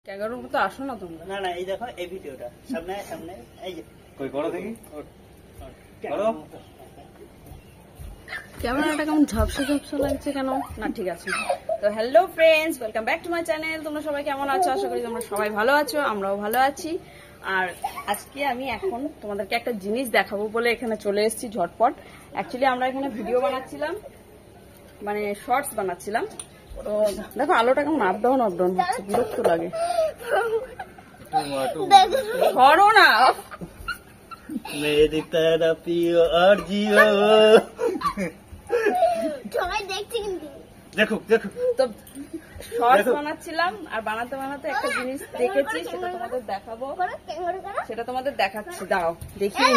ক্যাঙ্গারুর মতো আসো না তোমরা। না না, এই দেখো এই ভিডিওটা সামনে সামনে এই যে কই করো দেখি করো। ক্যামেরাটা কেমন ঝাপসা ঝাপসা লাগছে কেন? না ঠিক আছে। তো hello friends, welcome back to my channel. তোমরা সবাই কেমন আছো? আশা করি তোমরা সবাই ভালো আছো, আমরাও ভালো আছি। আর আজকে আমি এখন তোমাদেরকে একটা জিনিস দেখাবো বলে এখানে চলে এসেছি ঝটপট। অ্যাকচুয়ালি আমরা এখানে ভিডিও বানাচ্ছিলাম, মানে শর্টস বানাচ্ছিলাম। তো দেখো আলোটা কেমন আপ ডাউন হচ্ছে, বিরক্ত লাগে। ধরো না, मेरी तेरा पियो और जियो। देखो देखो তো শর্টস বানাচ্ছিলাম আর বানাতে বানাতে একটা জিনিস দেখেছি, সেটা তোমাদের দেখাবো, সেটা তোমাদের দেখাচ্ছি। দাও দেখিয়ে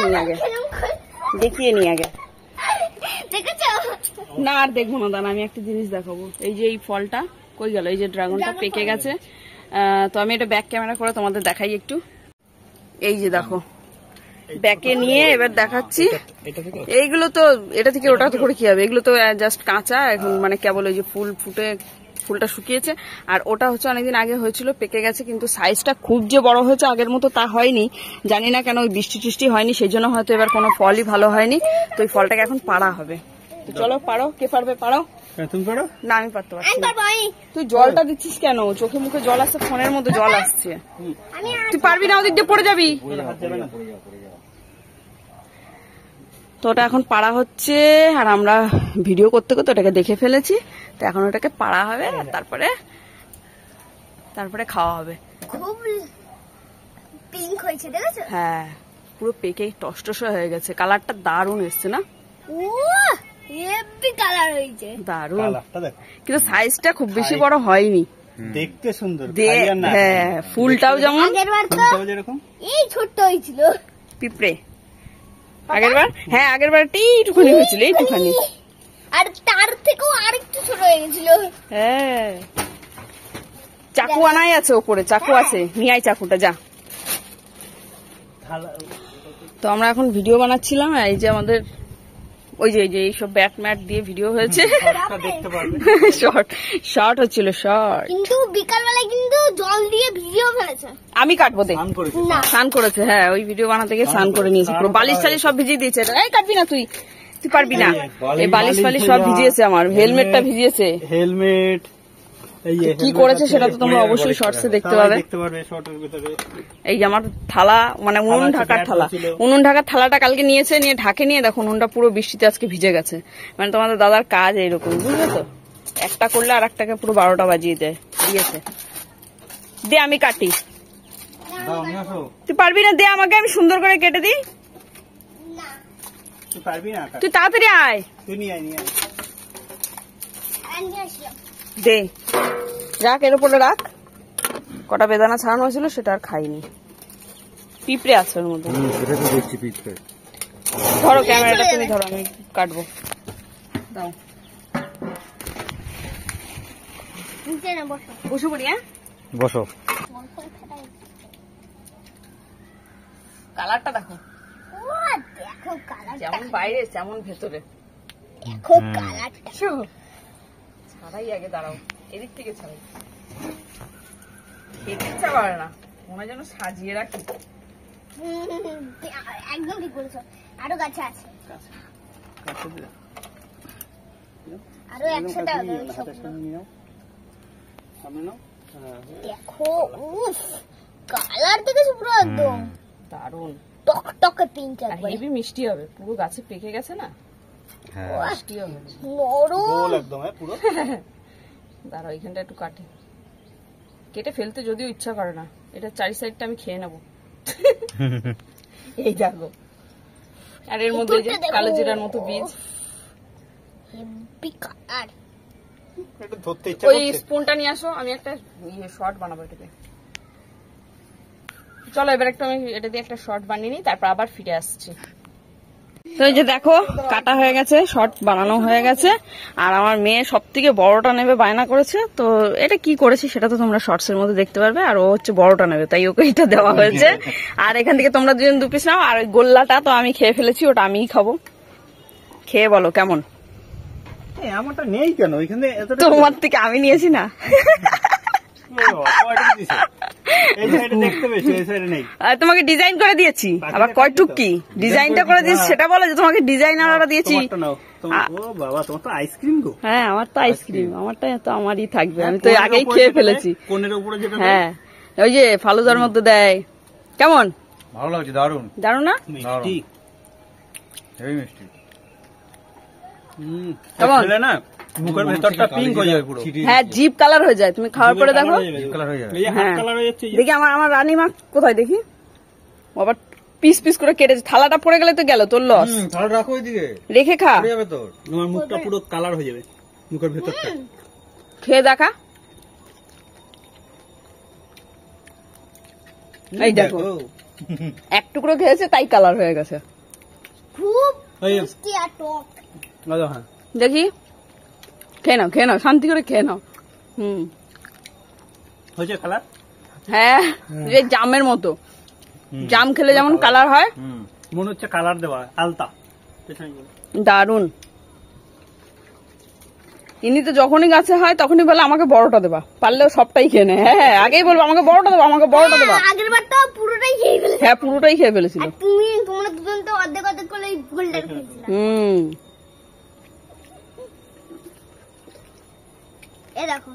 নি আগে না, আর দেখবো না, দাঁড়া আমি একটা জিনিস দেখাবো। এই যে এই ফলটা কই গেল, এই যে ড্রাগনটা পেকে গেছে। তো আমি এটা ব্যাক ক্যামেরা করে তোমাদের দেখাই একটু। এই যে দেখো, ব্যাকে নিয়ে এবার দেখাচ্ছি। এইগুলো তো এটা থেকে ওটা তো করে কি হবে, এগুলো তো জাস্ট কাঁচা এখন, মানে কেবল ওই যে ফুল ফুটে ফুলটা শুকিয়েছে। আর ওটা হচ্ছে অনেকদিন আগে হয়েছিল, পেকে গেছে, কিন্তু সাইজটা খুব যে বড় হয়েছে আগের মতো তা হয়নি। জানি না কেন, ওই বৃষ্টি টিষ্টি হয়নি, সেই জন্য হয়তো এবার কোনো ফলই ভালো হয়নি। তো ওই ফলটাকে এখন পাড়া হবে। তো চলো পারো, কে পারবে পারো? তুমি পারো না, আমি পারতে পারছি না। তুই জলটা দিচ্ছিস কেন? চোখে মুখে জল আসছে, ফোনের মধ্যে জল আসছে। তুই পারবি না, ওদিক দিয়ে পড়ে যাবি। তো ওটা এখন পাড়া হচ্ছে, আর আমরা ভিডিও করতে করতে ওটাকে দেখে ফেলেছি। তো এখন ওটাকে পাড়া হবে, আর তারপরে খাওয়া হবে। খুব পিঙ্ক হয়েছে, দেখেছো? হ্যাঁ, পুরো পেকে টসটস হয়ে গেছে, কালারটা দারুণ এসছে না? ও হেভি কালার হয়েছে, দারুণ। কালারটা দেখো, কিন্তু সাইজটা খুব বেশি বড় হয়নি। দেখতে সুন্দর। হ্যাঁ, ফুলটাও যেমন আগেরবার তো যেরকম এই ছোট্ট হয়েছিল পিঁপড়ে। আগেরবার, হ্যাঁ আগেরবার এইটুখানি হয়েছিল, এইটুখানি। আর তার থেকেও আরেকটু ছোট হয়ে গেছিল। হ্যাঁ, চাকু আনাই আছে ওপরে, চাকু আছে, নিয়ে আয় চাকুটা, যা। তো আমরা এখন ভিডিও বানাচ্ছিলাম, এই যে আমাদের ওই যে এইসব ব্যাট ম্যাট দিয়ে ভিডিও হয়েছে। দেখতে পারবে, শর্ট হচ্ছিল, শর্ট। কিন্তু বিকালবেলায় কিন্তু জল দিয়ে ভিডিও ফেলেছে। আমি কাটবো দে, না স্নান করেছে। হ্যাঁ, ওই ভিডিও বানাতে গিয়ে স্নান করে নিয়েছে, পুরো বালিশ টালিশ সব ভিজিয়ে দিয়েছে। এই কাটবি না, তুই পারবি না। এই বালিশ ফালিশ সব ভিজিয়েছে, আমার হেলমেটটা ভিজিয়েছে। হেলমেট কি করেছে সেটা তো তোমরা অবশ্যই শর্টসে দেখতে পাবে। এই যে আমার থালা, মানে উনুন ঢাকার থালা, উনুন ঢাকার থালাটা কালকে নিয়েছে, নিয়ে ঢাকে নিয়ে দেখো উনুনটা পুরো বৃষ্টিতে আজকে ভিজে গেছে। মানে তোমাদের দাদার কাজ এইরকম, বুঝলে তো? একটা করলে আর একটাকে পুরো 12টা বাজিয়ে দিয়েছে। দে আমি কাটি। তুই পারবি না? দে আমাকে, আমি সুন্দর করে কেটে দিই। তুই তাড়াতাড়ি আয়, দে রাখ, এর উপরে রাখ। কটা বেদানা ছাড়ানো হয়েছিল, সেটা আর খাইনি। পিঁপড়ে আছে ওর মধ্যে। ধরো ক্যামেরাটা, তুমি ধরো, আমি কাটবো। দাও, বসে পড়ি। হ্যাঁ বসো। কালারটা দেখো, দেখো কালার, যেমন বাইরে তেমন ভেতরে। দেখো কালারটা। ছাড়াই আগে, দাঁড়াও, এদিক থেকে ছাড়াই। খেতে ইচ্ছা করে না, মনে হয় যেন সাজিয়ে রাখি। একদম ঠিক বলেছো, আরো গাছে আছে, আরো একসাথে দেখো। উফ, কালার দেখেছো পুরো একদম দারুণ টকটকে পিঙ্ক, আর হেভি মিষ্টি হবে। পুরো গাছে পেকে গেছে না, মিষ্টি হবে নরম একদম পুরো। দাঁড়াও, এখানটা একটু কেটে ফেলতে যদিও ইচ্ছা করে না। এটা চারি সাইডটা আমি খেয়ে নেবো। এই দেখো, আর এর মধ্যে যে কালো জিরার মতো বীজ। Heavy colour. ওই স্পুনটা নিয়ে আসো, আমি একটা শর্ট বানাবো এটাকে। চলো এবার একটু আমি এটা দিয়ে একটা শর্ট বানিয়ে নিই, তারপর আবার ফিরে আসছি। তো এই যে দেখো, কাটা হয়ে গেছে, শর্ট বানানো হয়ে গেছে। আর আমার মেয়ে সব থেকে বড়টা নেবে বায়না করেছে। তো এটা কি করেছি সেটা তো তোমরা শর্টস এর মধ্যে দেখতে পারবে। আর ও হচ্ছে বড়টা নেবে, তাই ওকে এটা দেওয়া হয়েছে। আর এখান থেকে তোমরা দুজন 2 পিস নাও। আর ওই গোল্লাটা তো আমি খেয়ে ফেলেছি, ওটা আমিই খাবো। খেয়ে বলো কেমন। আমারটা নেই কেন ওইখানে? তোমার থেকে আমি নিয়েছি না। এই সাইডে দেখতে পেয়েছো, এই সাইডে নেই। আর তোমাকে ডিজাইন করে দিয়েছি, আবার কয়টুক কি ডিজাইনটা করে দিয়েছি সেটা বলো যে তোমাকে ডিজাইনাররা দিয়েছি। তোমারটা নাও। ও বাবা, তোমার তো আইসক্রিম গো। হ্যাঁ আমার তো আইসক্রিম, আমারটা তো আমারই থাকবে, আমি তো আগেই খেয়ে ফেলেছি। কোনের উপরে যেটা হ্যাঁ ওই যে ফালুদার মধ্যে দেয়। কেমন ভালো লাগছে, দারুন জানো না? মিষ্টি। হেভি মিষ্টি। কেমন? খেলে না মুখের ভেতরটা পিঙ্ক হয়ে যাবে পুরো। হ্যাঁ জিপ কালার হয়ে যায়, তুমি খাওয়ার পরে দেখো। কালার হয়ে যাবে। এই যে হাত হ্যাঁ কালার হয়ে যাচ্ছে। দেখি আমার রানীমা কোথায় দেখি, ও আবার পিস পিস করে কেটেছে। থালাটা পড়ে গেলে তো গেল তোর লস, তাহলে রাখো ওইদিকে, রেখে খা। পড়ে যাবে তোর। তোমার মুখটা পুরো কালার হয়ে যাবে, মুখের ভেতরটা। খেয়ে দেখা। এই দেখো এক টুকরো খেয়েছে তাই কালার হয়ে গেছে। খুব এই মিষ্টি আর টক। হ্যাঁ দেখি খেয়ে নাও, খেয়ে নাও, শান্তি করে খেয়ে নাও। হয়েছে কালার। হ্যাঁ যে জামের মতো, জাম খেলে যেমন কালার হয় মনে হচ্ছে কালার দেওয়া আলতা। দারুন। ইনি তো যখনই গাছে হয় তখনই বলে আমাকে বড়টা দেবা, পারলেও সবটাই খেয়ে নেয়। হ্যাঁ আগেই বলবো আমাকে বড়টা দেবা, আমাকে বড়টা দেবা। আগের বার তো পুরোটাই খেয়ে ফেলেছি। হ্যাঁ পুরোটাই খেয়ে ফেলেছিল। আর তোমরা দুজন তো অর্ধেক অর্ধেক করে গোলটা খেয়েছিলাম। এ দেখো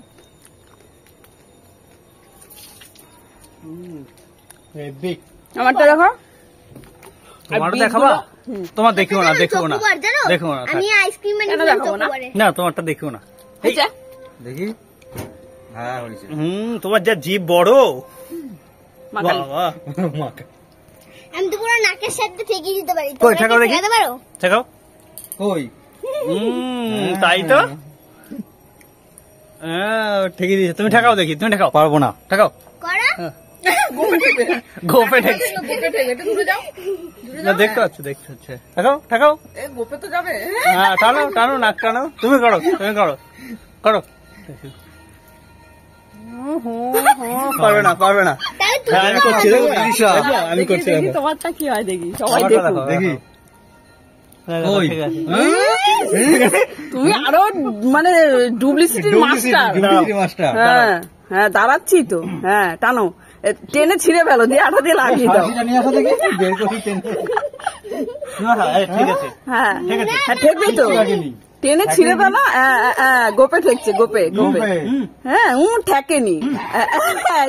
আমারটা দেখো। তোমার দেখাবা? তোমার দেখিও না, দেখিও না, চকোবার জানো? দেখিও না। আমি আইসক্রিম কেন এনেছিলাম দেখাবো না? চকোবারে। না তোমারটা দেখিও না। হয়েছে? দেখি। হ্যাঁ হয়েছে। তোমার যা জিভ বড় মাখালি। বাবা। আমি তো পুরো নাকের সাথে ঠেকিয়ে দিতে পারি। কই, তোমরা ঠেকাও কি দেখি। ঠেকাতে পারো? দেখাও। কই? তাই তো ঠিকই দিয়েছে। তুমি ঠেকাও দেখি, তুমি ঠেকাও। পারবো না। ঠেকাও। করো? গোপে ঠেকছে না, দেখতে পাচ্ছ, দেখতে পাচ্ছে। ঠেকাও, ঠেকাও। গোপে তো যাবে। হ্যাঁ টানো, টানো, নাক টানো। তুমি করো, তুমি করো, করো। পারবে না, পারবে না। তাহলে তুমি হ্যাঁ, আমি করছি, দেখো, আমি করছি, দেখি দেখো। তোমারটা কি হয় দেখি, সবাই আমারটা দেখো। দেখো, দেখি। দেখো, ওই। ঠিক আছে। তুমি আরো মানে ডুপ্লিসিটির মাস্টার। Duplicity master. হ্যাঁ হ্যাঁ দাঁড়াচ্ছি তো। হ্যাঁ টানো, টেনে ছিঁড়ে ফেলো, দিয়ে আঠা দিয়ে লাগিয়ে দাও। হাসিটা নিয়ে আসো দেখি, বের করি টেনে। ঠিক আছে। হ্যাঁ ঠিক আছে। হ্যাঁ ঠেকবে তো, টেনে ছিঁড়ে ফেলো। গোপে ঠেকছে, গোপে গোপে। হ্যাঁ ঠেকেনি,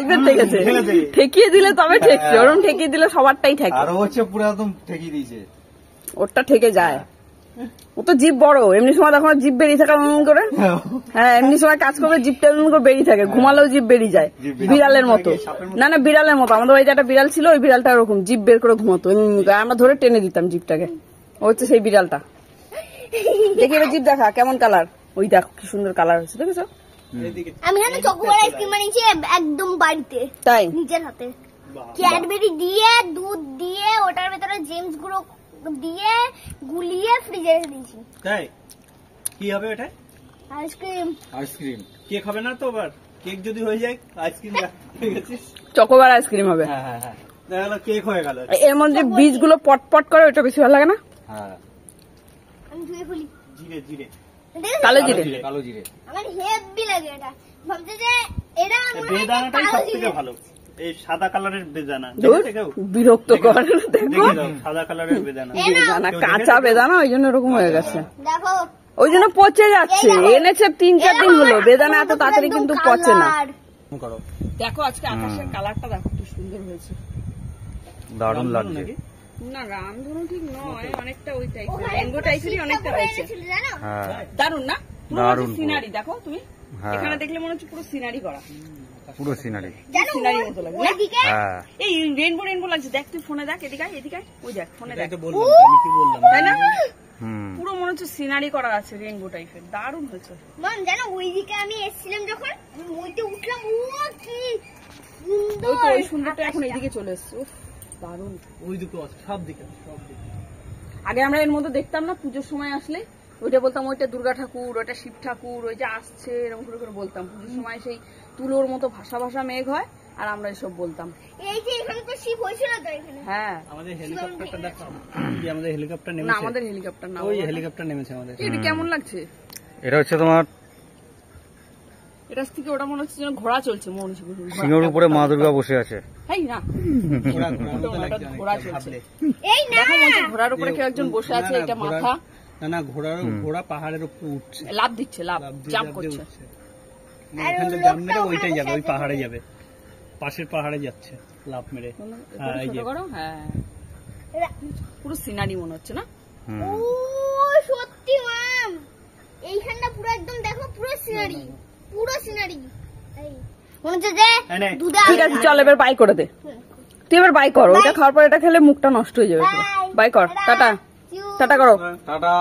এবার ঠেকেছে। ঠেকেছে। ঠেকিয়ে দিলে তবে ঠেকছে, ওরম ঠেকিয়ে দিলে সবারটাই ঠেকে। আরো হচ্ছে পুরো একদম ঠেকিয়ে দিয়েছে। ওরটা ঠেকে যায়। ও তো জিভ বড়, এমনি সময় দেখো জিভ বেরিয়ে থাকে করে। হ্যাঁ এমনি সময় কাজ করবে জিভটা এমন করে বেরিয়ে থাকে, ঘুমালেও জিভ বেরিয়ে যায় বিড়ালের মতো। না না বিড়ালের মতো, আমাদের বাড়িতে একটা বিড়াল ছিল, ওই বিড়ালটা ওরকম জিভ বের করে ঘুমাতো, আমরা ধরে টেনে দিতাম জিভটাকে। ও হচ্ছে সেই বিড়ালটা। দেখি এবার জিভ দেখা কেমন কালার। ওই দেখো কি সুন্দর কালার হয়েছে, দেখেছো? আমি জানো চকোবার আইসক্রিম বানিয়েছি একদম বাড়িতে তাই নিজের হাতে। ক্যাডবেরি দিয়ে দুধ দিয়ে ওটার ভেতরে জেমস গুঁড়ো দিয়ে গুলিয়ে ফ্রিজে রেখে দিয়েছি। তাই কি হবে এটা? আইসক্রিম। আইসক্রিম। কেক হবে না তো আবার? কেক যদি হয়ে যায় আইসক্রিম গেছিস। চকোবার আইসক্রিম হবে। হ্যাঁ হ্যাঁ হ্যাঁ, দেখা গেল কেক হয়ে গেল। এর মধ্যে বীজগুলো পটপট করে, ওটা বেশি ভালো লাগে না? হ্যাঁ। আমি ধুয়ে ফেলি। জিরে জিরে দেখেছো? কালো জিরে। কালো জিরে। আমার হেভি লাগে এটা। ভাবছে যে এটা মনে হয় বেদানাটাই কালো সব থেকে জিরে। ভালো। এই সাদা কালারের বেদানা ধুর, দেখেছো? বিরক্ত কর। দেখো দেখে দাও, সাদা কালারের বেদানা। বেদানা, কাঁচা বেদানা, ওই জন্য এরকম হয়ে গেছে, দেখো ওই জন্য পচে যাচ্ছে। এনেছে 3-4 দিন হলো, বেদানা এত তাড়াতাড়ি কিন্তু পচে না। করো। দেখো আজকে আকাশের কালারটা দেখো কি সুন্দর হয়েছে। দারুণ লাগছে। না রামধনু ঠিক নয়, অনেকটা ওই টাইপের, রেনবো টাইপেরই অনেকটা হয়েছে। জানো হ্যাঁ। দারুন না? দারুণ পুরো। সিনারি দেখো তুমি, হ্যাঁ। এখানে দেখলে মনে হচ্ছে পুরো সিনারি করা, পুরো সিনারি। জানো সিনারি মতো লাগে না? ওইদিকে হ্যাঁ। এই রেনবো রেনবো লাগছে, দেখ তুই ফোনে দেখ, এদিকে আয়, এদিকে আয়, ওই দেখ ফোনে দেখ, এটা বললাম তো, আমি কি বললাম? তাই না? হুম। পুরো মনে হচ্ছে সিনারি করা আছে রেনবো টাইপের, দারুণ হয়েছে। মন জানো ওইদিকে আমি এসেছিলাম যখন আমি ওইতে উঠলাম, ও কি সুন্দর। ওই তো ওই সুন্দরটা এখন এইদিকে চলে এসছে, উফ দারুণ। ওই দুটো আছে, সব দিকে সব দিকে। আগে আমরা এর মধ্যে দেখতাম না, পুজোর সময় আসলে ওইটা বলতাম ওইটা দুর্গা ঠাকুর, ওইটা শিব ঠাকুর, ওই যে আসছে এরকম করে করে বলতাম। পুজোর সময় সেই তুলোর মতো ভাষা ভাষা মেঘ হয়, আর আমরা এসব বলতাম। এই যে এখানে তো শিব হয়েছিল তো এখানে। হ্যাঁ আমাদের হেলিকপ্টারটা দেখো, কি আমাদের হেলিকপ্টার না নেমেছে? আমাদের হেলিকপ্টার না, ওই হেলিকপ্টার নেমেছে আমাদের। এটা কেমন লাগছে? এটা হচ্ছে তোমার এটা থেকে ওটা মনে হচ্ছে যেন ঘোড়া চলছে, মনে হচ্ছে সিংহের উপরে মা দুর্গা বসে আছে। এই না ঘোড়া মতো ওটা লাগছে ঘোড়া অনেকটা চলছে। ভাবলে। এই না দেখো মনে হচ্ছে ঘোড়ার উপরে কেউ একজন বসে আছে, এটা মাথা না ঘোড়া পাহাড়ের উপর উঠছে, লাফ দিচ্ছে, লাফ লাফ দিয়ে জাম্প লাফ দিয়ে করছে। উঠছে। এখান থেকে জাম্প মেরে ওইটাই যাবে, ওই পাহাড়ে যাবে, পাশের পাহাড়ে যাচ্ছে লাফ মেরে। হ্যাঁ, এই ছোট যে করো, হ্যাঁ পুরো সিনারি মনে হচ্ছে না? হুম। ও সত্যি ম্যাম, এইখানটা পুরো একদম দেখো, পুরো সিনারি, পুরো সিনারি। এই মনে হচ্ছে যে নে। দুধে ঠিক আছে চল এবার বাই করে দে, তুই এবার বাই কর, ওইটা খাওয়ার পর এটা খেলে মুখটা নষ্ট হয়ে যাবে। বাই কর, টাটা, টাটা করো। টাটা।